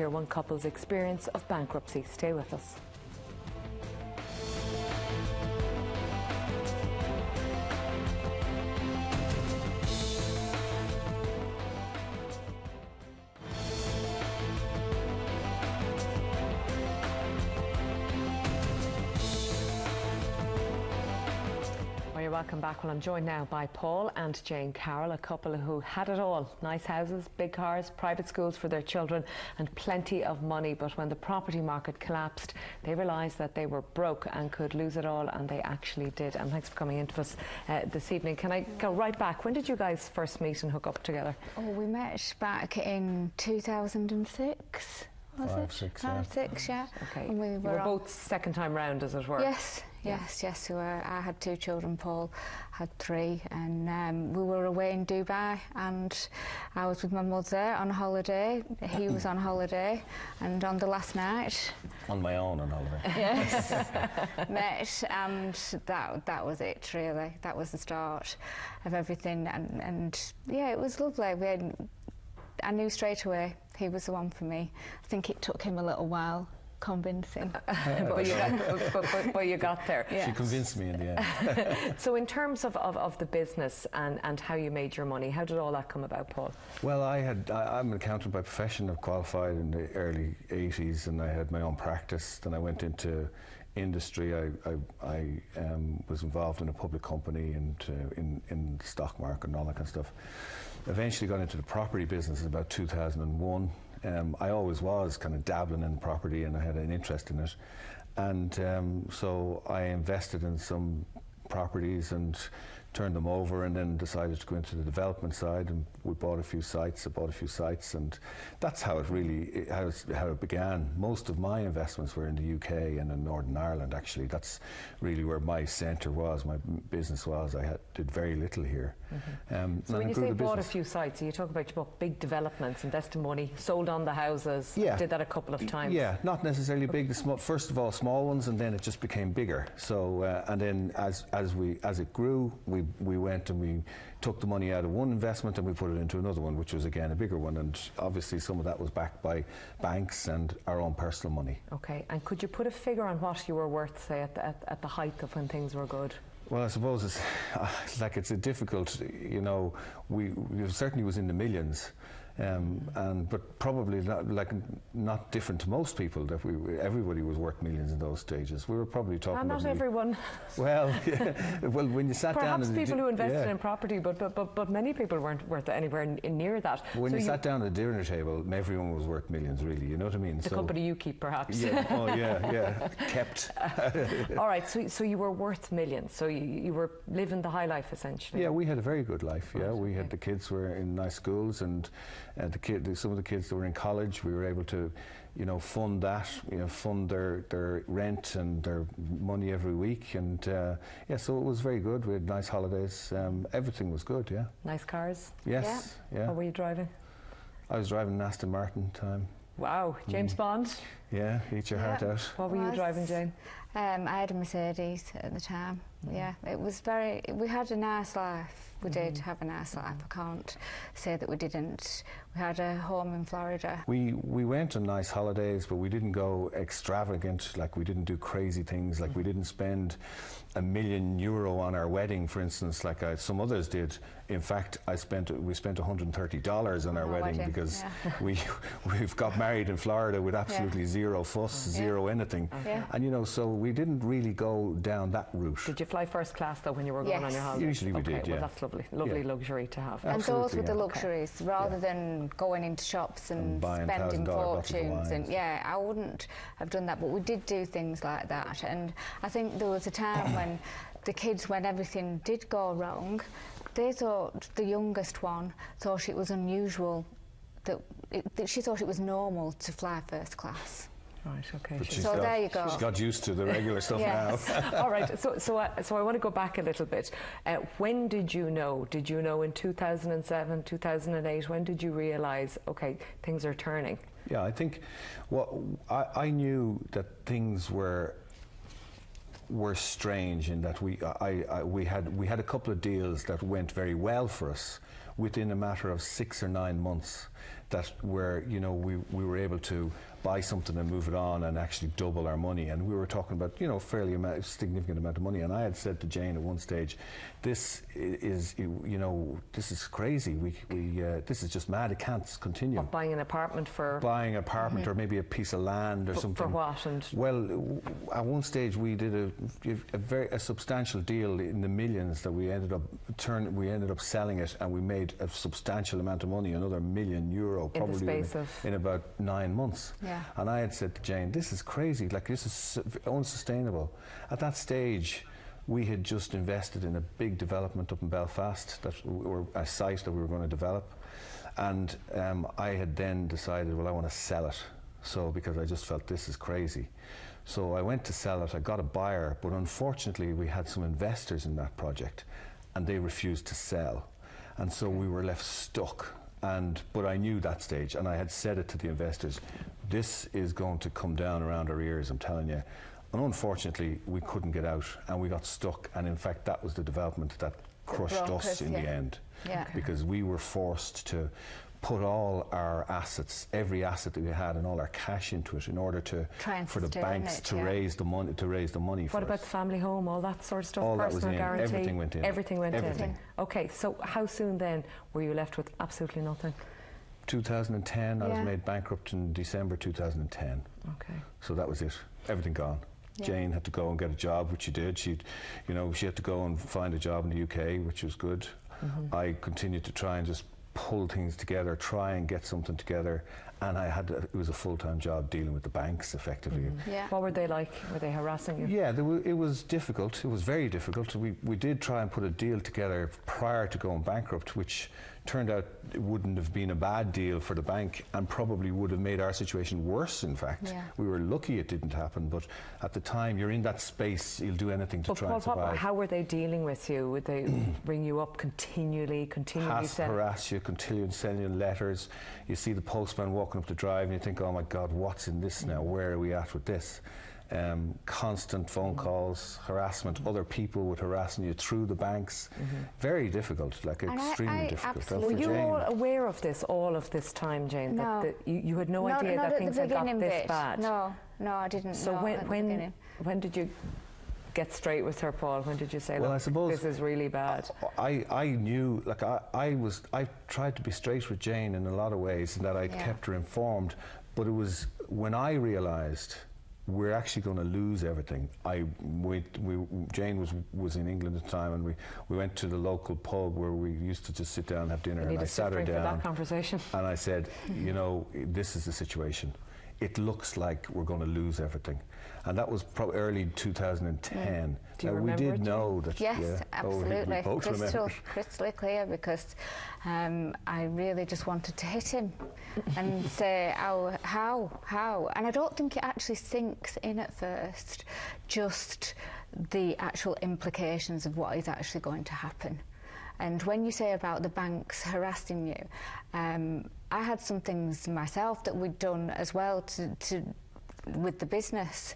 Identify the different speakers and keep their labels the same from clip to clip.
Speaker 1: hear one couple's experience of bankruptcy. Stay with us. Welcome back. Well, I'm joined now by Paul and Jane Carroll, a couple who had it all. Nice houses, big cars, private schools for their children and plenty of money. But when the property market collapsed, they realised that they were broke and could lose it all, and they actually did. And thanks for coming into us this evening. Can I go right back? When did you guys first meet and hook up together?
Speaker 2: Oh, we met back in 2006.
Speaker 3: Five, six,
Speaker 2: yeah.
Speaker 1: Okay.
Speaker 2: And we
Speaker 1: were both second time round, as it were.
Speaker 2: Yes. So I had 2 children, Paul had 3, and we were away in Dubai, and I was with my mother on holiday. He was on holiday, and on the last night,
Speaker 3: on my own on holiday.
Speaker 2: Yes, met, and that was it. Really, that was the start of everything, and yeah, it was lovely. I knew straight away he was the one for me. I think it took him a little while convincing.
Speaker 1: but you got there.
Speaker 3: Yes. She convinced me in the end.
Speaker 1: So in terms of the business and how you made your money, how did all that come about, Paul?
Speaker 3: Well, I'm an accountant by profession. I qualified in the early 80s, and I had my own practice. Then I went into industry. I was involved in a public company and in the stock market and all that kind of stuff. Eventually got into the property business in about 2001. I always was kind of dabbling in property, and I had an interest in it. And so I invested in some properties and turned them over, and then decided to go into the development side, and we bought a few sites. I bought a few sites, and that's how it really how it began. Most of my investments were in the UK and in Northern Ireland. Actually, that's really where my centre was, my business was. I did very little here.
Speaker 1: Mm-hmm. So when you say bought a few sites, you talk about you bought big developments, invested money, sold on the houses. Yeah, did that a couple of times.
Speaker 3: Yeah, not necessarily big. First of all, small ones, and then it just became bigger. So and then as it grew, we went and we took the money out of one investment and we put it into another one, which was again a bigger one, and obviously some of that was backed by banks and our own personal money.
Speaker 1: Okay, and could you put a figure on what you were worth, say, at the height of when things were good?
Speaker 3: Well, I suppose it's a difficult, you know, we certainly was in the millions. But probably not different to most people, that everybody was worth millions in those stages. We were probably talking about
Speaker 1: not everyone.
Speaker 3: Well, well, when you sat down,
Speaker 1: perhaps people who invested in property, but many people weren't worth anywhere near that.
Speaker 3: When you sat down at the dinner table, everyone was worth millions, really. You know what I mean?
Speaker 1: The company you keep, perhaps.
Speaker 3: Yeah. Oh, yeah. Kept.
Speaker 1: All right. So you were worth millions. So you were living the high life, essentially.
Speaker 3: Yeah, we had a very good life. Yeah, we had the kids were in nice schools, and some of the kids that were in college, we were able to, you know, fund that, fund their rent and their money every week, and yeah, so it was very good. We had nice holidays. Everything was good. Yeah.
Speaker 1: Nice cars.
Speaker 3: Yes. Yeah.
Speaker 1: What were you driving?
Speaker 3: I was driving an Aston Martin time.
Speaker 1: Wow, James Bond.
Speaker 3: Yeah, eat your heart out.
Speaker 1: What were you driving, Jane?
Speaker 2: I had a Mercedes at the time. Yeah, it was we had a nice life. We did have a nice life. I can't say that we didn't. We had a home in Florida.
Speaker 3: We went on nice holidays, but we didn't go extravagant. Like, we didn't do crazy things. Like, we didn't spend €1 million on our wedding, for instance, like some others did. In fact, we spent $130 on our wedding because we've got married in Florida with absolutely zero fuss, zero anything. And you know, so we didn't really go down that route.
Speaker 1: Did you fly first class though when you were going on your holiday?
Speaker 3: Usually we did,
Speaker 1: well, that's lovely luxury to have.
Speaker 2: And those were the luxuries, rather than going into shops and spending fortunes. And I wouldn't have done that, but we did do things like that. And I think there was a time when the kids, when everything did go wrong, they thought, the youngest one thought it was unusual, that she thought it was normal to fly first class.
Speaker 1: Right, okay.
Speaker 2: So there you go.
Speaker 3: She's got used to the regular stuff now.
Speaker 1: All right, so I want to go back a little bit. When did you know? Did you know in 2007, 2008? When did you realise, okay, things are turning?
Speaker 3: Yeah, I think I knew that things were strange in that we had a couple of deals that went very well for us within a matter of 6 or 9 months. that where, you know, we were able to buy something and move it on and actually double our money. And we were talking about, you know, fairly significant amount of money. And I had said to Jane at one stage, this is, you know, this is crazy. This is just mad. It can't continue.
Speaker 1: What, buying an apartment for? Buying an apartment
Speaker 3: or maybe a piece of land or something.
Speaker 1: For what? And
Speaker 3: well, at one stage we did a substantial deal in the millions that we ended up selling it, and we made a substantial amount of money, another €1 million, probably in about 9 months.
Speaker 2: Yeah.
Speaker 3: And I had said to Jane, this is crazy, like this is unsustainable. At that stage, we had just invested in a big development up in Belfast, a site that we were going to develop. And I had then decided, well, I want to sell it. So, because I just felt this is crazy. So I went to sell it, I got a buyer, but unfortunately we had some investors in that project and they refused to sell. And so we were left stuck. But I knew that stage, and I had said it to the investors, this is going to come down around our ears, I'm telling you. And unfortunately, we couldn't get out, and we got stuck. And in fact, that was the development that crushed us in the end.
Speaker 2: Yeah.
Speaker 3: Because we were forced to put all our assets, every asset that we had, and all our cash into it in order for the banks to raise the money.
Speaker 1: What about the family home, all that sort of stuff?
Speaker 3: All
Speaker 1: personal
Speaker 3: that was in.
Speaker 1: guarantee?
Speaker 3: Everything went in.
Speaker 1: Everything went in. Okay, so how soon then were you left with absolutely nothing?
Speaker 3: 2010. I was made bankrupt in December 2010.
Speaker 1: Okay.
Speaker 3: So that was it. Everything gone. Yeah. Jane had to go and get a job, which she did. She had to go and find a job in the UK, which was good. Mm-hmm. I continued to try and just pull things together, try and get something together, and it was a full-time job dealing with the banks effectively.
Speaker 1: Mm-hmm. Yeah. What were they like? Were they harassing you?
Speaker 3: Yeah, it was difficult. It was very difficult. We did try and put a deal together prior to going bankrupt, which turned out it wouldn't have been a bad deal for the bank and probably would have made our situation worse, in fact. Yeah. We were lucky it didn't happen, but at the time you're in that space, you'll do anything to try and survive.
Speaker 1: How were they dealing with you? Would they ring you up continually
Speaker 3: harass you, continually send you letters? You see the postman walking up the drive and you think, oh my God, what's in this now? Where are we at with this? Constant phone calls, harassment, other people would harassing you through the banks. Very difficult, like extremely difficult.
Speaker 1: Were you all aware of this all of this time, Jane?
Speaker 2: No.
Speaker 1: That you had no idea that things had got this bad?
Speaker 2: No, I didn't.
Speaker 1: So when did you get straight with her, Paul? When did you say,
Speaker 3: well,
Speaker 1: look,
Speaker 3: I suppose
Speaker 1: this is really bad?
Speaker 3: I knew, like I tried to be straight with Jane in a lot of ways, and that I kept her informed, but it was when I realised we're actually going to lose everything. Jane was in England at the time, and we went to the local pub where we used to just sit down and have dinner, and I sat her down
Speaker 1: for that conversation.
Speaker 3: And I said, you know, this is the situation. It looks like we're going to lose everything. And that was probably early 2010.
Speaker 1: Do you remember
Speaker 3: we did know that.
Speaker 2: Yes, absolutely. Crystal clear, because I really just wanted to hit him and say, how? And I don't think it actually sinks in at first, just the actual implications of what is actually going to happen. And when you say about the banks harassing you, I had some things myself that we'd done as well with the business,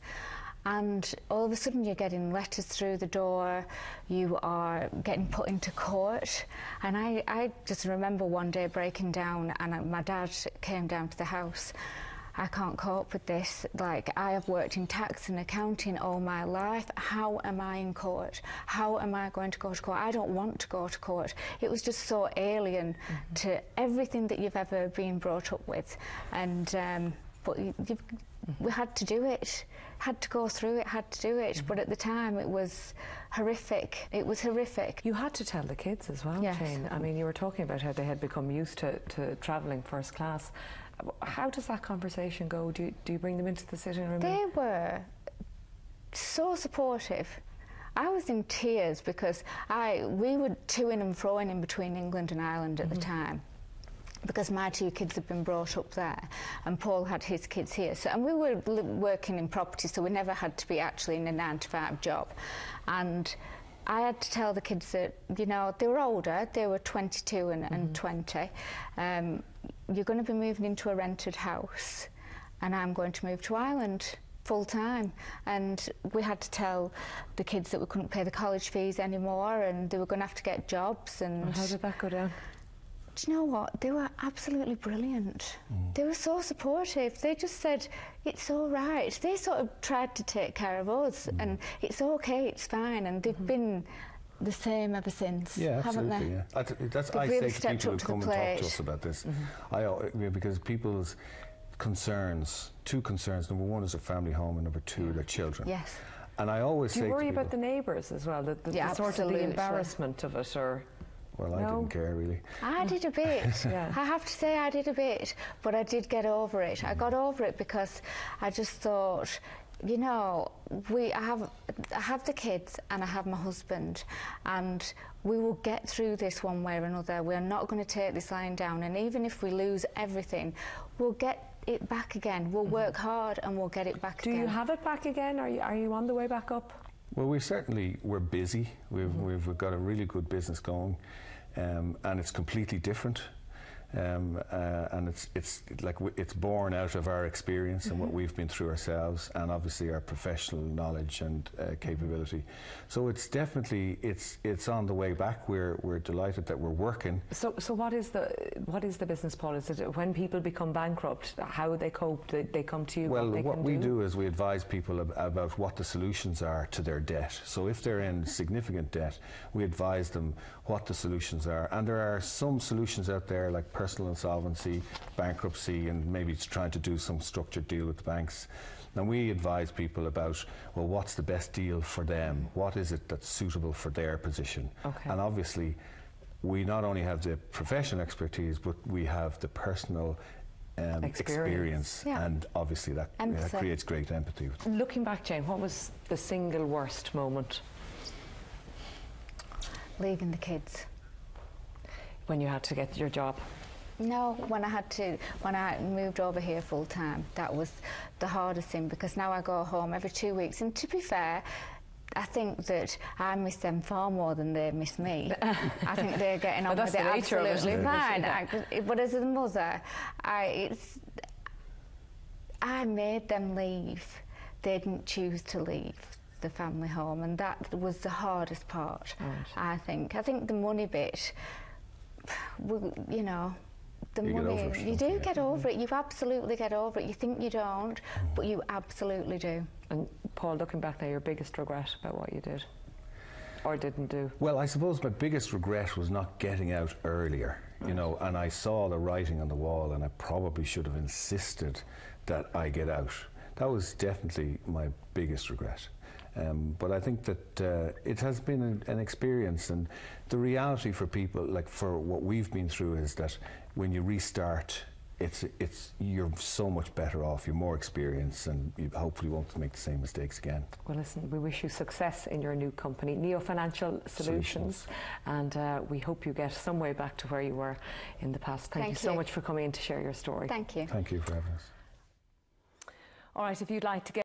Speaker 2: and all of a sudden you're getting letters through the door, you are getting put into court. And I just remember one day breaking down, and my dad came down to the house. I can't cope with this. Like, I have worked in tax and accounting all my life. How am I in court? How am I going to go to court? I don't want to go to court. It was just so alien to everything that you've ever been brought up with. And but we had to do it, had to go through it, had to do it. But at the time it was horrific. It was horrific.
Speaker 1: You had to tell the kids as well,
Speaker 2: yes.
Speaker 1: Jane. I mean, you were talking about how they had become used to travelling first class. How does that conversation go? Do you bring them into the sitting room?
Speaker 2: They were so supportive. I was in tears because we were to-ing and fro-ing in between England and Ireland at the time, because my 2 kids had been brought up there and Paul had his kids here. So, and we were working in property, so we never had to be actually in a 9-to-5 job. And I had to tell the kids that, you know, they were older, they were 22 and 20. You're going to be moving into a rented house, and I'm going to move to Ireland full time. And we had to tell the kids that we couldn't pay the college fees anymore, and they were going to have to get jobs. And
Speaker 1: how did that go down?
Speaker 2: do you know what? They were absolutely brilliant. They were so supportive. They just said, it's all right. They sort of tried to take care of us, and it's okay, it's fine. And they've been the same ever since, haven't they?
Speaker 3: Yeah, that's I
Speaker 2: really
Speaker 3: say to people who come and talk to us about this, because people's concerns, two concerns. Number one is their family home, and number two, their children.
Speaker 2: Yes.
Speaker 3: And I always say,
Speaker 1: do you worry
Speaker 3: people,
Speaker 1: about the neighbours as well? The sort of the embarrassment of it, or?
Speaker 3: Well, I didn't care really.
Speaker 2: I did a bit. I have to say I did a bit, but I did get over it. I got over it because I just thought, you know, I have the kids and I have my husband, and we will get through this one way or another. We're not going to take this lying down, and even if we lose everything, we'll get it back again. We'll work hard and we'll get it back again.
Speaker 1: Do you have it back again? Are you on the way back up?
Speaker 3: Well, we're busy. We've got a really good business going, and it's completely different. And it's born out of our experience and what we've been through ourselves, and obviously our professional knowledge and capability. So it's definitely it's on the way back. We're delighted that we're working.
Speaker 1: So what is the business, Paul? Is it when people become bankrupt, how they cope? They come to you.
Speaker 3: Well, what we do is we advise people about what the solutions are to their debt. So if they're in significant debt, we advise them what the solutions are, and there are some solutions out there like personal insolvency, bankruptcy, and maybe it's trying to do some structured deal with the banks. And we advise people about, well, what's the best deal for them? What is it that's suitable for their position? Okay. And obviously, we not only have the professional expertise, but we have the personal experience. And obviously that creates great empathy.
Speaker 1: Looking back, Jane, what was the single worst moment?
Speaker 2: Leaving the kids.
Speaker 1: When you had to get your job?
Speaker 2: No, when I moved over here full time, that was the hardest thing, because now I go home every 2 weeks, and to be fair, I think that I miss them far more than they miss me. I think they're getting on with it absolutely fine. But as a mother, I made them leave. They didn't choose to leave the family home, and that was the hardest part. Right. I think the money bit, you know, the money, you do get over it. You absolutely get over it. You think you don't, but you absolutely do.
Speaker 1: And Paul, looking back now, your biggest regret about what you did or didn't do?
Speaker 3: Well, I suppose my biggest regret was not getting out earlier, you know, and I saw the writing on the wall, and I probably should have insisted that I get out. That was definitely my biggest regret. But I think that it has been an experience, and the reality for people, like for what we've been through, is that when you restart, you're so much better off. You're more experienced, and you hopefully won't make the same mistakes again. Well,
Speaker 1: listen, we wish you success in your new company, Neo Financial Solutions, and we hope you get some way back to where you were in the past. Thank you so much for coming in to share your story.
Speaker 2: Thank you.
Speaker 3: Thank you for having us.
Speaker 1: All right, if you'd like to get